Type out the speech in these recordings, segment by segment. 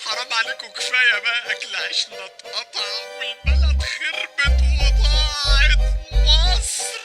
حرام عليكم كفاية بقى، أكل عيشنا اتقطع والبلد خربت وضاعت مصر.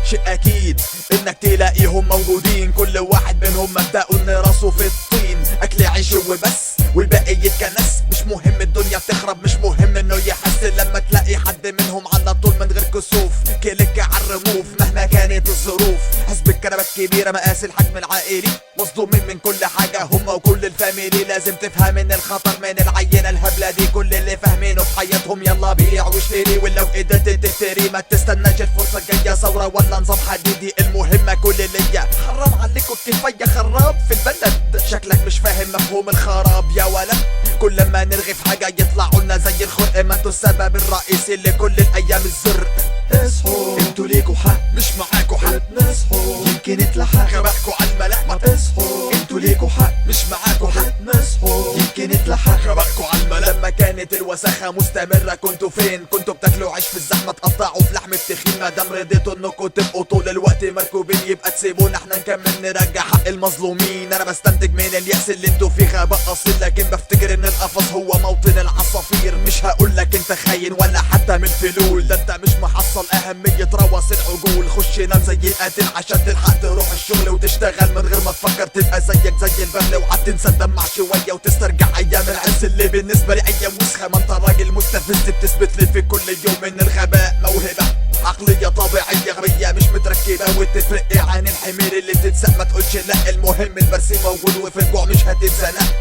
شيء اكيد انك تلاقيهم موجودين، كل واحد منهم مبدأه ان راسه في الطين، اكل عيش وبس والباقي يتكنس. مش مهم الدنيا بتخرب، مش مهم انه يحس لما تلاقي حد منهم على طول من غير كسوف. كليك عالرموف مهما كانت الظروف، حسب الكنبة الكبيرة مقاس الحجم العائلي، مصدومين من كل حاجة هم وكل الفاميلي. لازم تفهم ان الخطر من العينة الهبلة دي، كل اللي فاهمينه في حياتهم يلا بيع واشتري، ولو قدرت تشتري ما تستناش الفرصة الجاية، ثورة ولا نظام حديدي. المهمة كل ليا حرام عليكم كفاية خراب في البلد، شكلك مش فاهم مفهوم الخراب يا ولد. كل ما نرغي في حاجة يطلعوا لنا زي الخرق، ما انتوا السبب الرئيسي لكل الايام الزرق. اصحوا انتوا ليكوا حق، مش معاكوا حق، نصحوا يمكن يتلحق غبائكوا عالملأ. ما تصحوا انتوا ليكوا حق، مش معاكوا حق، نصحوا يمكن يتلحق غبائكوا عالملأ. لما كانت الوساخة مستمرة كنتوا فين؟ كنتوا بتاكلوا عيش في الزحمة، تقطعوا في لحم التخين. ما دام رضيتوا انكم تبقوا طول الوقت مركوبين، يبقى تسيبونا احنا نكمل نرجع حق المظلومين. انا بستنتج من اليأس اللي انتوا فيه غباء اصيل، لكن بفتكر ان القفص هو موطن العصافير. مش هقولك انت خاين ولا حتى من الفلول، ده انت مش محصل اهمية رواس العجول. خش نام زي القاتل عشان تلحق تروح الشغل وتشتغل من غير ما تفكر، تبقى زيك زي البغل وقعد تنسى تدمع شوية وتسترجع ايام العز اللي بالنسبة لي ايام وسخة. ما انت راجل مستفز بتثبت لي في كل يوم ان الغباء موهبة، عقلية طبيعية غبية مش متركبة، وتفرق عن الحمير اللي بتتسق. ما تقولش لا، المهم البرسيم موجود وفي الجوع مش هتتزنق.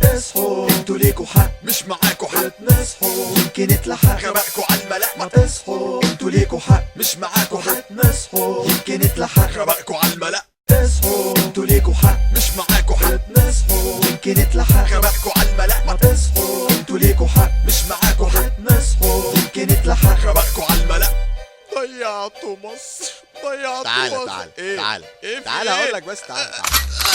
اصحوا انتوا ليكوا حق، مش معاكوا حق، نصحوا يمكن يتلحق غبائكوا عالملأ. ما تصحوا انتوا ليكوا حق، مش معاكوا حق، نصحوا يمكن يتلحق غبائكوا عالملأ. اصحوا انتوا ليكوا حق، مش معاكوا حق، نصحوا يمكن يتلحق غبائكوا عالملأ. ما تصحوا انتوا ليكوا حق، مش معاكوا حق، نصحوا يمكن يتلحق غبائكوا عالملأ. ضيعتوا مصر، ضيعتوا تعالى مصر. تعالى إيه؟ تعالى إيه في تعالى إيه؟ هقول لك بس، تعالى تعالى